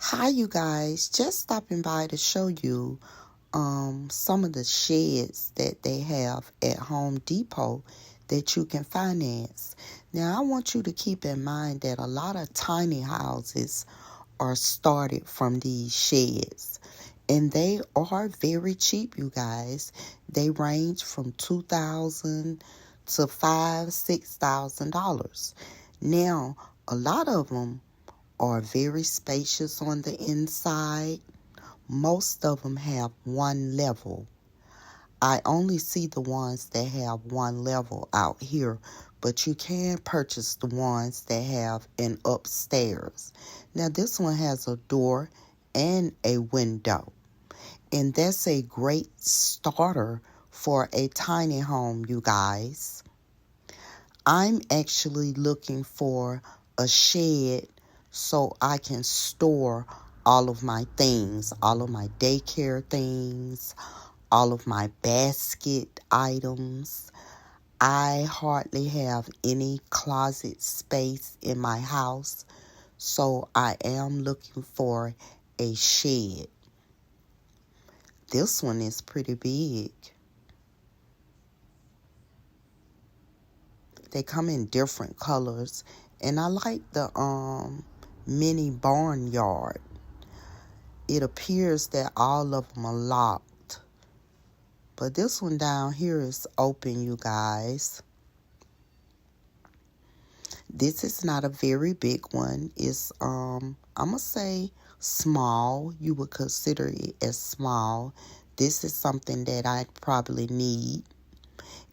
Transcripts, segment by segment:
Hi, you guys. Just stopping by to show you some of the sheds that they have at Home Depot that you can finance. Now, I want you to keep in mind that a lot of tiny houses are started from these sheds, and they are very cheap, you guys. They range from $2,000 to $5,000, $6,000. Now, a lot of them are very spacious on the inside. Most of them have one level. I only see the ones that have one level out here, but you can purchase the ones that have an upstairs. Now, this one has a door and a window, and that's a great starter for a tiny home, you guys. I'm actually looking for a shed so I can store all of my things, all of my daycare things, all of my basket items. I hardly have any closet space in my house, so I am looking for a shed. This one is pretty big. They come in different colors, and I like the mini barnyard. It appears that all of them are locked, but this one down here is open, you guys. This is not a very big one. It's I'm gonna say small. You would consider it as small. This is something that I probably need.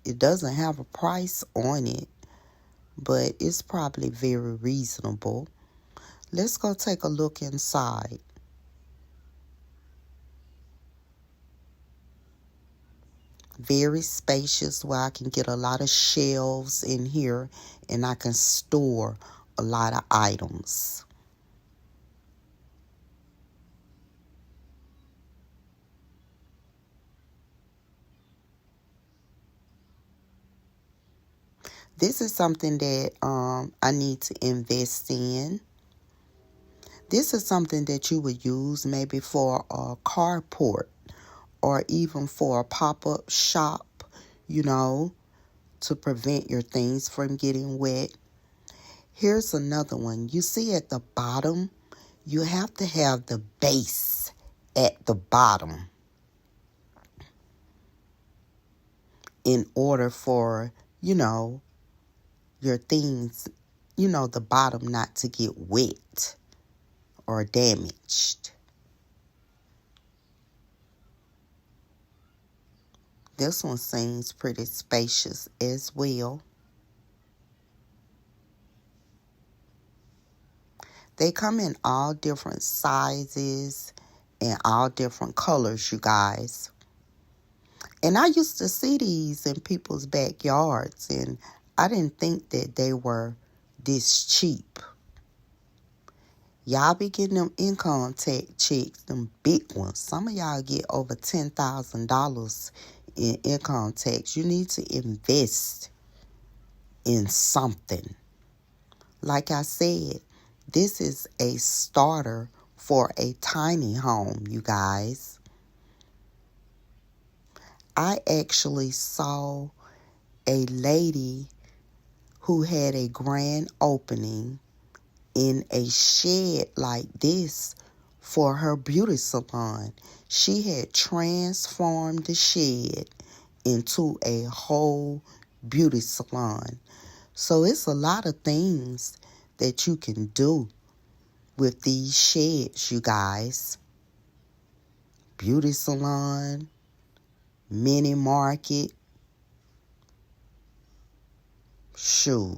It doesn't have a price on it, but it's probably very reasonable. Let's go take a look inside. Very spacious, where I can get a lot of shelves in here and I can store a lot of items. This is something that I need to invest in. This is something that you would use maybe for a carport or even for a pop-up shop, you know, to prevent your things from getting wet. Here's another one. You see at the bottom, you have to have the base at the bottom in order for, your things, the bottom not to get wet or damaged. This one seems pretty spacious as well. They come in all different sizes and all different colors, you guys. And I used to see these in people's backyards, and I didn't think that they were this cheap. Y'all be getting them income tax checks, them big ones. Some of y'all get over $10,000 in income tax. You need to invest in something. Like I said, this is a starter for a tiny home, you guys. I actually saw a lady who had a grand opening in a shed like this for her beauty salon. She had transformed the shed into a whole beauty salon. So it's a lot of things that you can do with these sheds, you guys. Beauty salon, mini market, shoot.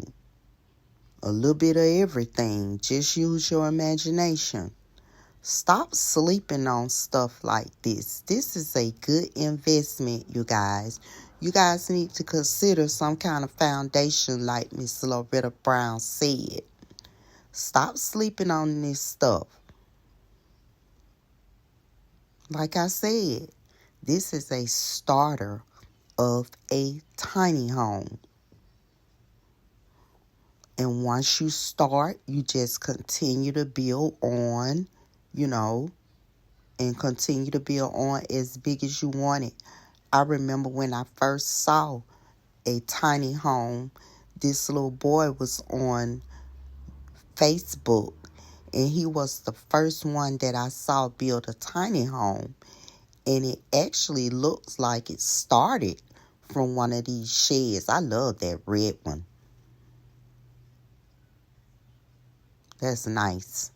A little bit of everything. Just use your imagination. Stop sleeping on stuff like this. This is a good investment, you guys. You guys need to consider some kind of foundation like Miss Loretta Brown said. Stop sleeping on this stuff. Like I said, this is a starter of a tiny home. And once you start, you just continue to build on you know, and continue to build on as big as you want it. I remember when I first saw a tiny home, this little boy was on Facebook, and he was the first one that I saw build a tiny home. And it actually looks like it started from one of these sheds. I love that red one. That's nice.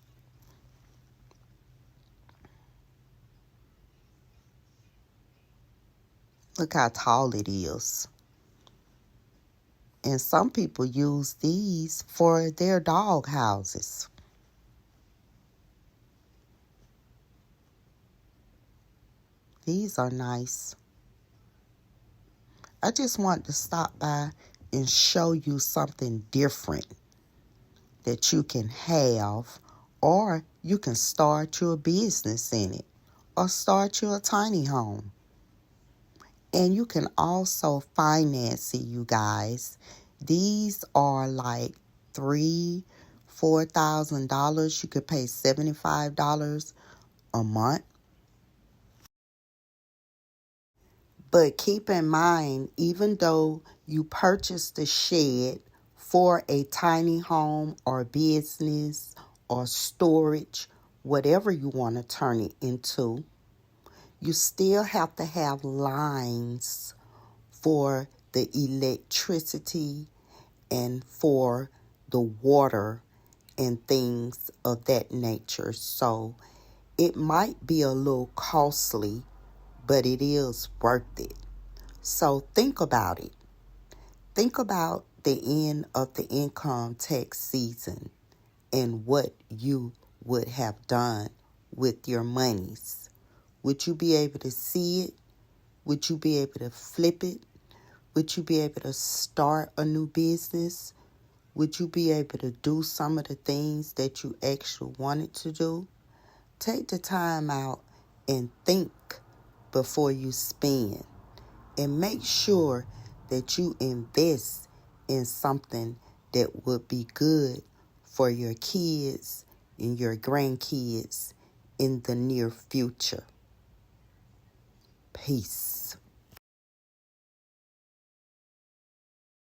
Look how tall it is. And some people use these for their dog houses. These are nice. I just want to stop by and show you something different that you can have, or you can start your business in it, or start your tiny home. And you can also finance it, you guys. These are like $4,000. You could pay $75 a month. But keep in mind, even though you purchase the shed for a tiny home or business or storage, whatever you want to turn it into, you still have to have lines for the electricity and for the water and things of that nature. So it might be a little costly, but it is worth it. So think about it. Think about the end of the income tax season and what you would have done with your monies. Would you be able to see it? Would you be able to flip it? Would you be able to start a new business? Would you be able to do some of the things that you actually wanted to do? Take the time out and think before you spend. And make sure that you invest in something that would be good for your kids and your grandkids in the near future. Peace.